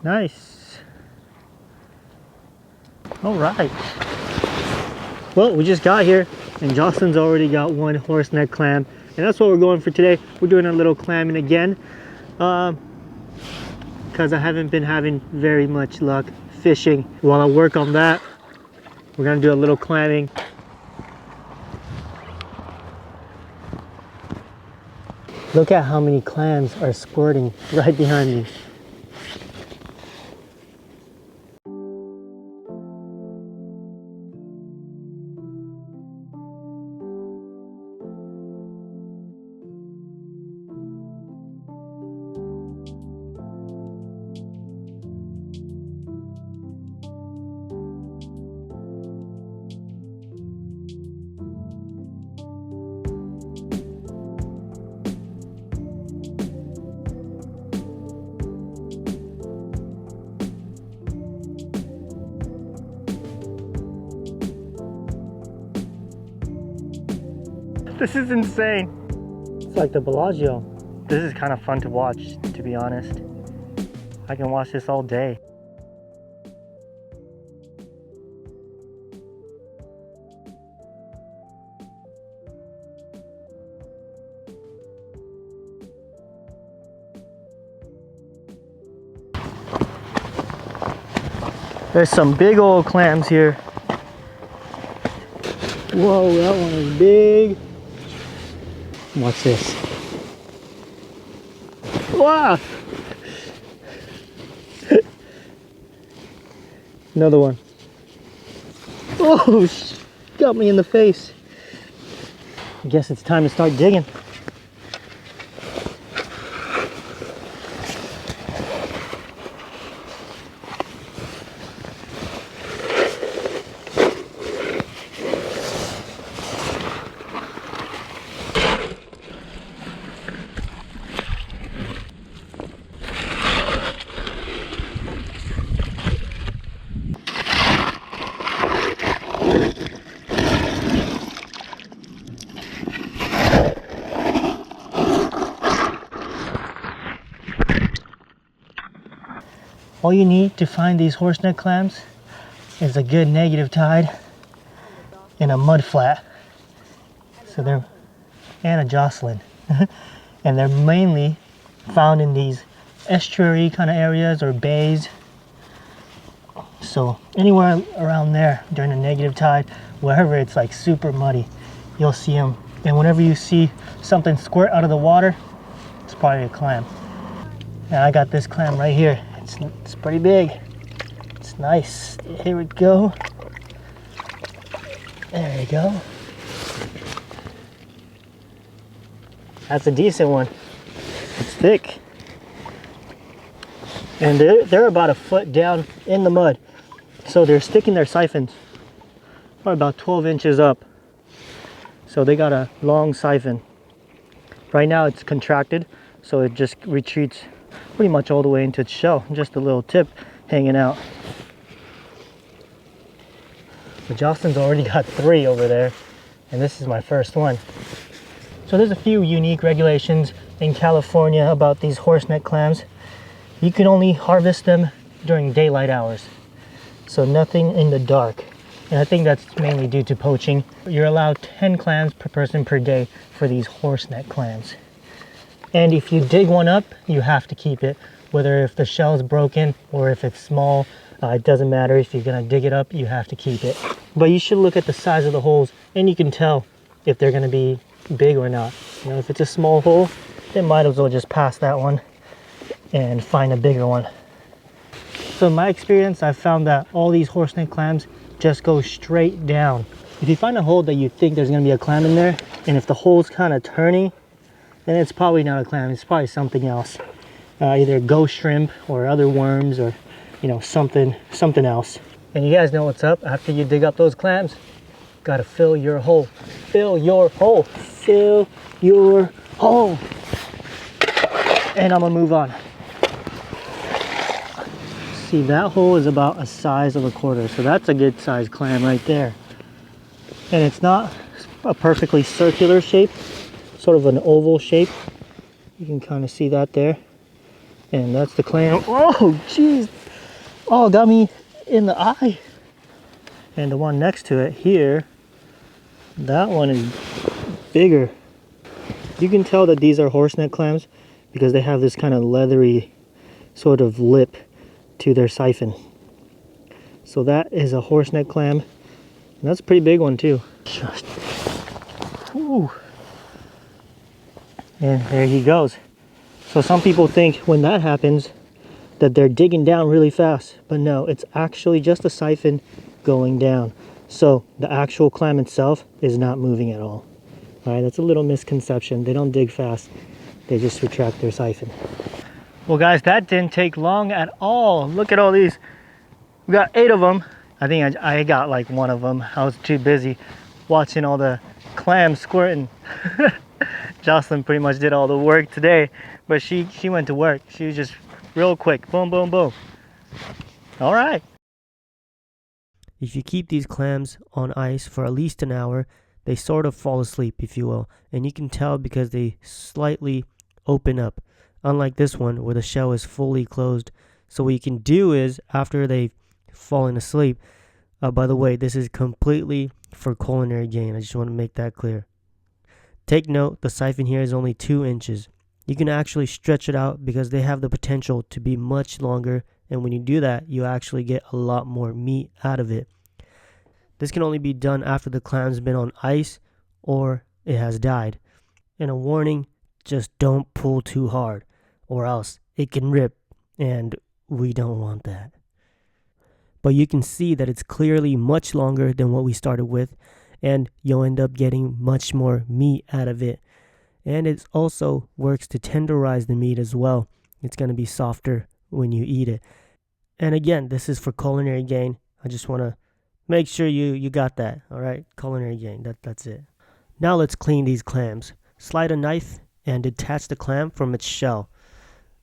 Nice. All right. Well, we just got here and Jocelyn's already got one horseneck clam, and that's what we're going for today. We're doing a little clamming again because I haven't been having very much luck fishing. While I work on that, we're gonna do a little clamming. Look at how many clams are squirting right behind me. This is insane. It's like the Bellagio. This is kind of fun to watch, to be honest. I can watch this all day. There's some big old clams here. Whoa, that one is big. Watch this. Wow! Another one. Oh, got me in the face. I guess it's time to start digging. All you need to find these horseneck clams is a good negative tide and a mudflat. So they're, and a Jocelyn. And they're mainly found in these estuary kind of areas or bays. So anywhere around there during a negative tide, wherever it's like super muddy, you'll see them. And whenever you see something squirt out of the water, it's probably a clam. And I got this clam right here. It's pretty big. It's nice. Here we go. There you go. That's a decent one. It's thick. And they're about a foot down in the mud. So they're sticking their siphons. Probably about 12 inches up. So they got a long siphon. Right now it's contracted, so it just retreats pretty much all the way into its shell. Just a little tip hanging out. But Jocelyn's already got 3 over there, and this is my first one. So there's a few unique regulations in California about these horseneck clams. You can only harvest them during daylight hours, so nothing in the dark. And I think that's mainly due to poaching. You're allowed 10 clams per person per day for these horseneck clams. And if you dig one up, you have to keep it. Whether if the shell is broken or if it's small, it doesn't matter. If you're gonna dig it up, you have to keep it. But you should look at the size of the holes and you can tell if they're gonna be big or not. You know, if it's a small hole, then might as well just pass that one and find a bigger one. So in my experience, I've found that all these horseneck clams just go straight down. If you find a hole that you think there's gonna be a clam in there, and if the hole's kind of turning, then it's probably not a clam. It's probably something else, either ghost shrimp or other worms, or something else. And you guys know what's up. After you dig up those clams, gotta fill your hole. Fill your hole. Fill your hole. And I'm gonna move on. See, that hole is about a size of a quarter, so that's a good sized clam right there. And it's not a perfectly circular shape, sort of an oval shape. You can kind of see that there. And that's the clam. Oh, jeez. Oh, got me in the eye. And the one next to it here, that one is bigger. You can tell that these are horseneck clams because they have this kind of leathery sort of lip to their siphon. So that is a horseneck clam. And that's a pretty big one too. Ooh. And there he goes. So some people think when that happens that they're digging down really fast, but no, it's actually just a siphon going down. So the actual clam itself is not moving at all. All right, that's a little misconception. They don't dig fast. They just retract their siphon. Well guys, that didn't take long at all. Look at all these. We got 8 of them. I think I got like 1 of them. I was too busy watching all the clams squirting. Jocelyn pretty much did all the work today, but she went to work. She was just real quick. Boom, boom, boom. All right. If you keep these clams on ice for at least an hour, they sort of fall asleep, if you will. And you can tell because they slightly open up. Unlike this one where the shell is fully closed. So what you can do is, after they've fallen asleep, by the way, this is completely for culinary gain. I just want to make that clear. Take note, the siphon here is only 2 inches. You can actually stretch it out because they have the potential to be much longer, and when you do that, you actually get a lot more meat out of it. This can only be done after the clam's been on ice or it has died. And a warning, just don't pull too hard or else it can rip, and we don't want that. But you can see that it's clearly much longer than what we started with, and you'll end up getting much more meat out of it. And it also works to tenderize the meat as well. It's going to be softer when you eat it. And again, this is for culinary gain. I just want to make sure you got that. All right, culinary gain, that's it. Now let's clean these clams. Slide a knife and detach the clam from its shell.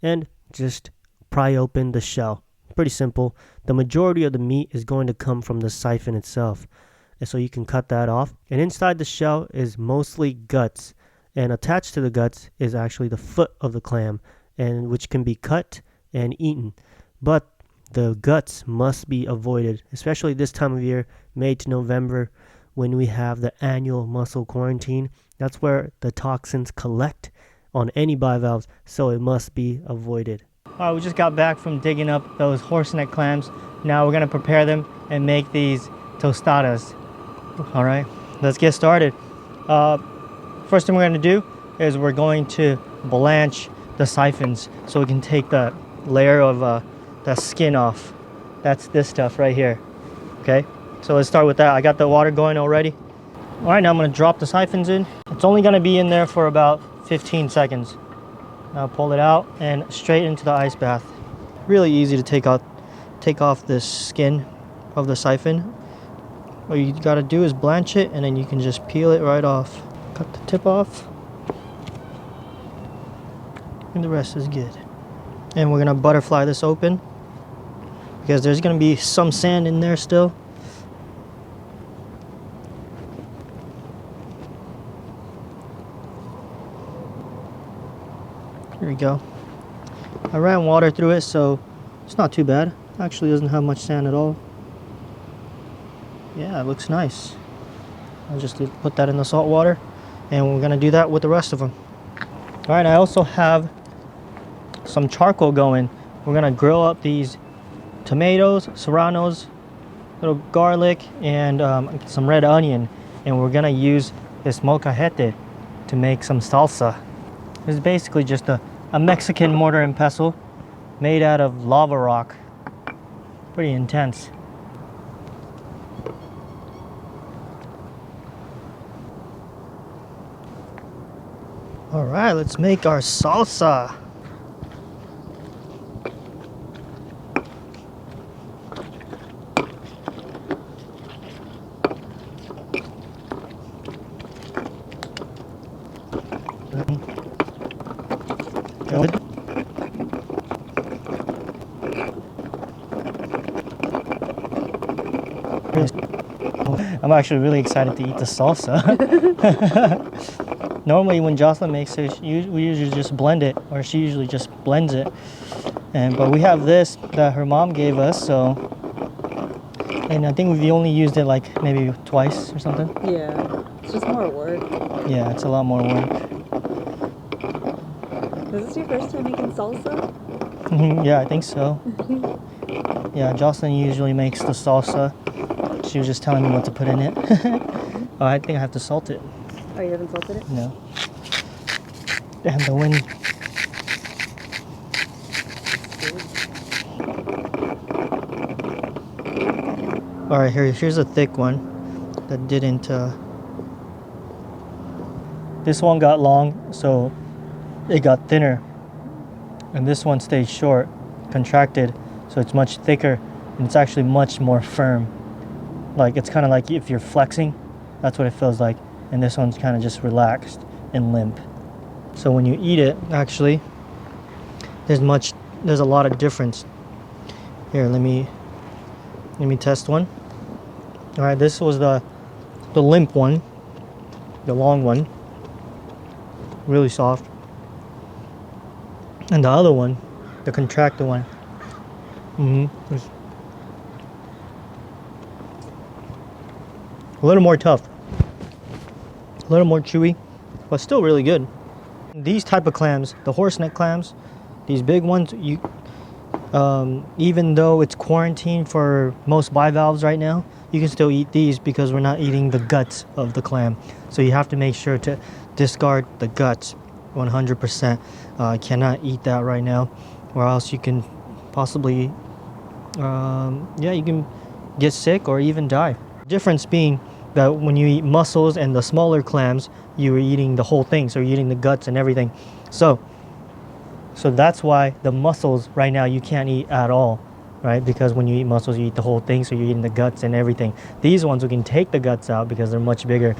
And just pry open the shell. Pretty simple. The majority of the meat is going to come from the siphon itself. And so you can cut that off. And inside the shell is mostly guts. And attached to the guts is actually the foot of the clam, and which can be cut and eaten. But the guts must be avoided, especially this time of year, May to November, when we have the annual mussel quarantine. That's where the toxins collect on any bivalves, so it must be avoided. All right, we just got back from digging up those horseneck clams. Now we're gonna prepare them and make these tostadas. All right, let's get started. First thing we're going to do is we're going to blanch the siphons so we can take the layer of the skin off. That's this stuff right here. Okay, so let's start with that. I got the water going already. All right, now I'm going to drop the siphons in. It's only going to be in there for about 15 seconds. Now pull it out and straight into the ice bath. Really easy to take off this skin of the siphon. What you got to do is blanch it, and then you can just peel it right off. Cut the tip off, and the rest is good. And we're gonna butterfly this open because there's gonna be some sand in there still. Here we go. I ran water through it, so it's not too bad. Actually doesn't have much sand at all. Yeah, it looks nice. I'll just put that in the salt water, and we're gonna do that with the rest of them. All right, I also have some charcoal going. We're gonna grill up these tomatoes, serranos, little garlic, and some red onion, and we're gonna use this molcajete to make some salsa. This is basically just a Mexican mortar and pestle made out of lava rock. Pretty intense. All right, let's make our salsa. I'm actually really excited to eat the salsa. Normally when Jocelyn makes it, we usually just blend it, or she usually just blends it. But we have this that her mom gave us, so, and I think we've only used it like maybe twice or something. Yeah, it's just more work. Yeah, it's a lot more work. Is this your first time making salsa? Yeah, I think so. Yeah, Jocelyn usually makes the salsa. She was just telling me what to put in it. Oh, I think I have to salt it. Oh, you haven't salted it? No. Damn, the wind. All right, here's a thick one that didn't. This one got long, so it got thinner, and this one stayed short, contracted, so it's much thicker, and it's actually much more firm. Like it's kind of like if you're flexing, that's what it feels like, and this one's kind of just relaxed and limp. So when you eat it, actually, there's a lot of difference. Here, let me test one. All right, this was the limp one, the long one, really soft. And the other one, the contracted one, it's a little more tough, a little more chewy, but still really good. These type of clams, the horseneck clams, these big ones, even though it's quarantine for most bivalves right now, you can still eat these because we're not eating the guts of the clam. So you have to make sure to discard the guts 100%. Cannot eat that right now, or else you can possibly, you can get sick or even die. Difference being that when you eat mussels and the smaller clams, you are eating the whole thing, so you're eating the guts and everything. So that's why the mussels right now you can't eat at all, right? Because when you eat mussels, you eat the whole thing, so you're eating the guts and everything. These ones we can take the guts out because they're much bigger,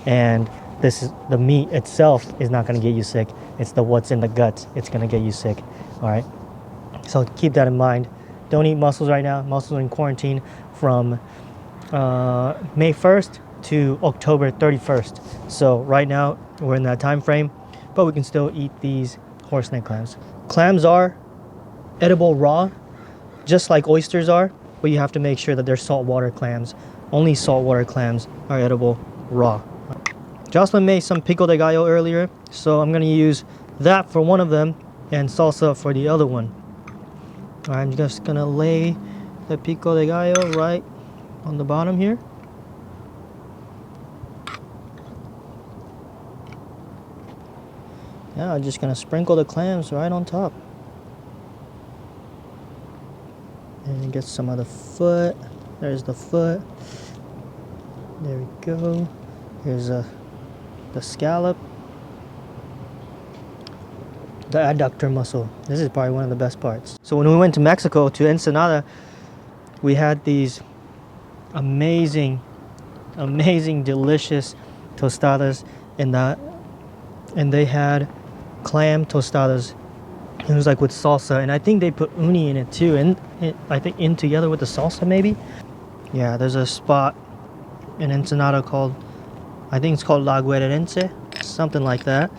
and the meat itself is not going to get you sick. It's what's in the guts, it's going to get you sick. All right, so keep that in mind. Don't eat mussels right now. Mussels are in quarantine from May 1st to October 31st. So right now we're in that time frame, but we can still eat these horseneck clams. Clams are edible raw, just like oysters are, but you have to make sure that they're saltwater clams. Only saltwater clams are edible raw. Jocelyn made some pico de gallo earlier, so I'm gonna use that for one of them and salsa for the other one. I'm just gonna lay the pico de gallo right on the bottom here. Yeah, I'm just gonna sprinkle the clams right on top. And get some of the foot. There's the foot. There we go. Here's the scallop. The adductor muscle. This is probably one of the best parts. So when we went to Mexico, to Ensenada, we had these amazing, delicious tostadas, and they had clam tostadas. It was like with salsa, and I think they put uni in it too, and I think in together with the salsa maybe. Yeah, there's a spot in Ensenada called, I think it's called La Guerrerense, something like that.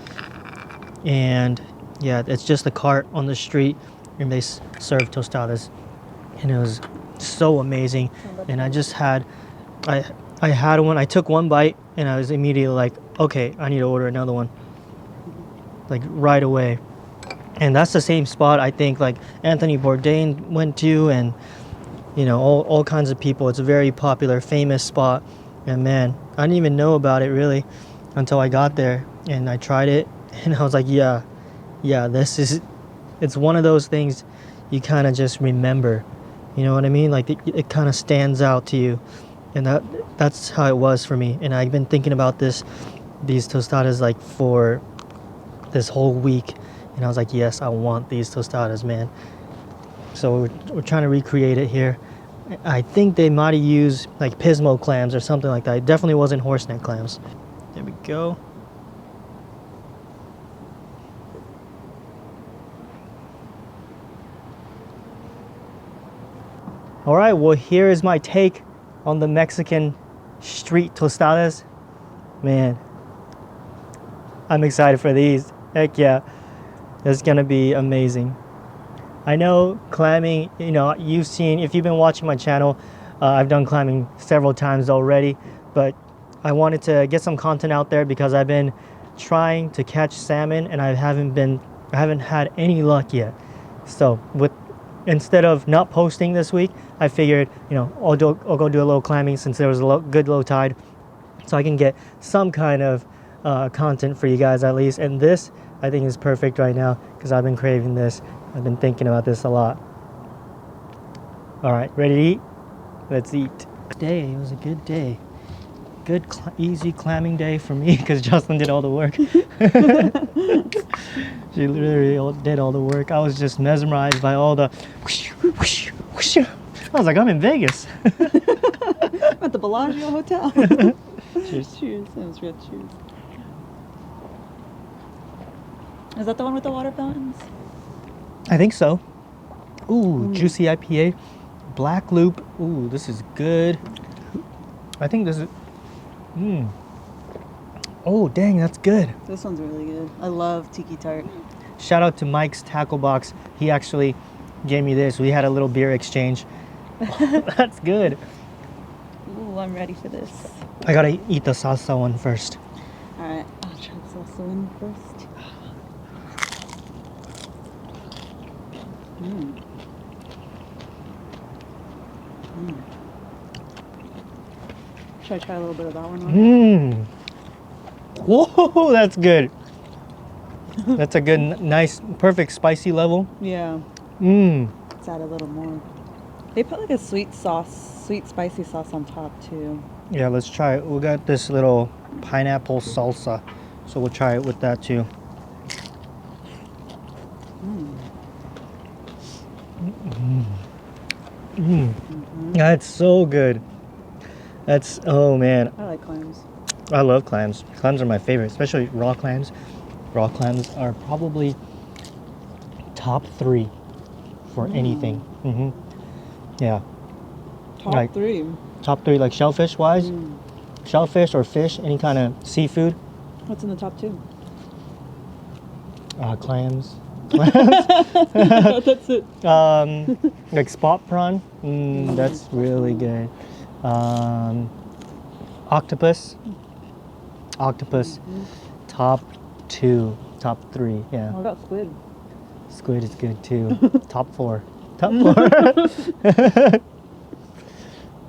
And yeah, it's just a cart on the street, and they serve tostadas, and it was so amazing. And I just had, I had one. I took one bite, and I was immediately like, okay, I need to order another one, like right away. And that's the same spot I think like Anthony Bourdain went to, and you know, all kinds of people. It's a very popular, famous spot. And man, I didn't even know about it really until I got there and I tried it, and I was like, yeah, it's one of those things you kind of just remember, you know what I mean? Like it kind of stands out to you, and that's how it was for me. And I've been thinking about these tostadas like for this whole week, and I was like, yes, I want these tostadas, man. So we're trying to recreate it here. I think they might have used like pismo clams or something like that. It definitely wasn't horseneck clams. There we go. All right, well, here is my take on the Mexican street tostadas. Man, I'm excited for these. Heck yeah, it's gonna be amazing. I know clamming, you know, you've seen, if you've been watching my channel, I've done clamming several times already, but I wanted to get some content out there because I've been trying to catch salmon and I haven't had any luck yet. So instead of not posting this week, I figured, you know, I'll go do a little clamming since there was a good low tide, so I can get some kind of content for you guys at least. And this, I think, is perfect right now because I've been craving this. I've been thinking about this a lot. All right, ready to eat? Let's eat. It was a good day. Good, easy clamming day for me because Jocelyn did all the work. She literally did all the work. I was just mesmerized by all the whoosh, whoosh, whoosh. I was like, I'm in Vegas. At the Bellagio Hotel. Cheers. Cheers. That was real cheers. Is that the one with the water fountains? I think so. Ooh, juicy IPA. Black Loop. Ooh, this is good. I think this is... Oh, dang, that's good. This one's really good. I love Tiki Tart. Shout out to Mike's Tackle Box. He actually gave me this. We had a little beer exchange. That's good. Ooh, I'm ready for this. I gotta eat the salsa one first. Alright, I'll try the salsa one first. Should I try a little bit of that one on? Whoa, that's good. That's a good, nice, perfect spicy level. Yeah. Let's add a little more. They put like a sweet spicy sauce on top too. Yeah, let's try it. We got this little pineapple salsa, so we'll try it with that too. That's so good. That's, oh man. I like clams. I love clams. Clams are my favorite, especially raw clams. Raw clams are probably top 3 for anything. Yeah. Top 3. Top 3, like shellfish wise. Shellfish or fish, any kind of seafood. What's in the top 2? Clams. That's it. Like spot prawn. That's really good. Octopus. Top 2, top 3. Yeah. What about squid? Squid is good too. Top 4. Top 4.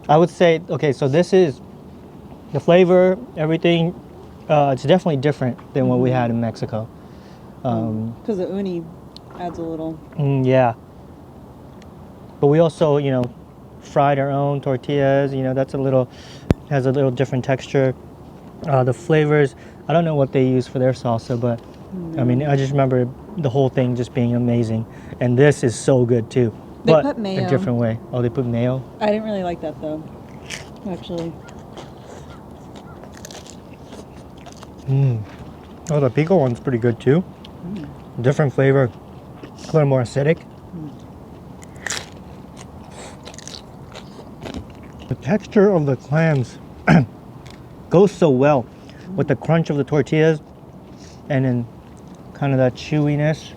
I would say, okay, so this is the flavor, everything. It's definitely different than what we had in Mexico. Because the uni adds a little. Yeah. But we also, you know, fried our own tortillas. You know, that's has a little different texture. The flavors, I don't know what they use for their salsa, but I mean, I just remember the whole thing just being amazing. And this is so good too. They but put mayo. a different way. Oh, they put mayo? I didn't really like that though, actually. Oh, the pico one's pretty good too. Different flavor, a little more acidic. The texture of the clams goes so well with the crunch of the tortillas and then kind of that chewiness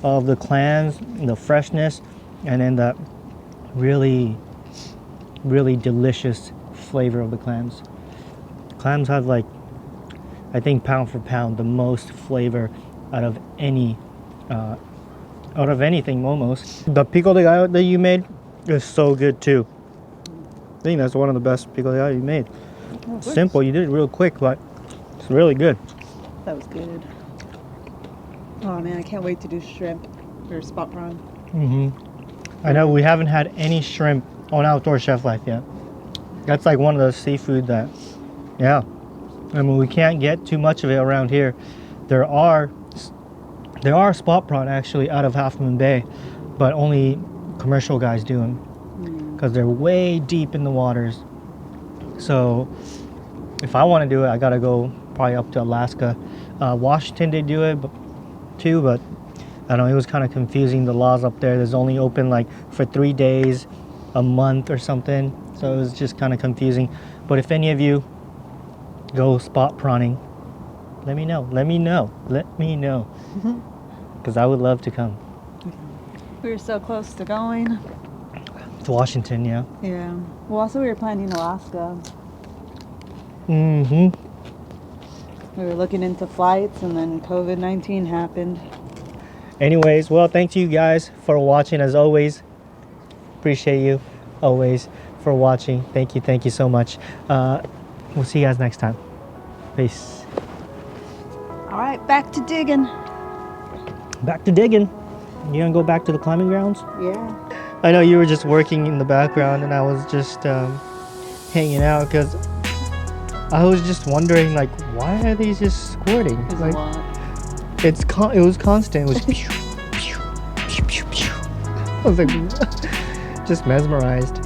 of the clams, the freshness, and then that really, really delicious flavor of the clams. Clams have, like, I think pound for pound, the most flavor out of anything almost. The pico de gallo that you made is so good too. I think that's one of the best pico de gallo you made. Oh, Simple, you did it real quick, but it's really good. That was good. Oh man, I can't wait to do shrimp or spot prawn. I know we haven't had any shrimp on Outdoor Chef Life yet. That's like one of the seafood that, yeah. I mean, we can't get too much of it around here. There are spot prawn actually out of Half Moon Bay, but only commercial guys do them because they're way deep in the waters. So if I want to do it, I gotta go probably up to Alaska. Washington, they do it too, but I don't know, it was kind of confusing, the laws up there. There's only open like for 3 days a month or something, so it was just kind of confusing. But if any of you go spot prawning, let me know because I would love to come. We were so close to going. To Washington, yeah. Yeah. Well, also we were planning Alaska. Mm-hmm. We were looking into flights, and then COVID-19 happened. Anyways, well, thank you guys for watching as always. Appreciate you always for watching. Thank you so much. We'll see you guys next time. Peace. All right, back to digging. Back to digging. You gonna go back to the climbing grounds? Yeah. I know you were just working in the background and I was just hanging out because I was just wondering, like, why are these just squirting? There's Like, a lot. it was constant. It was pew, pew, pew, pew, pew. I was like just mesmerized.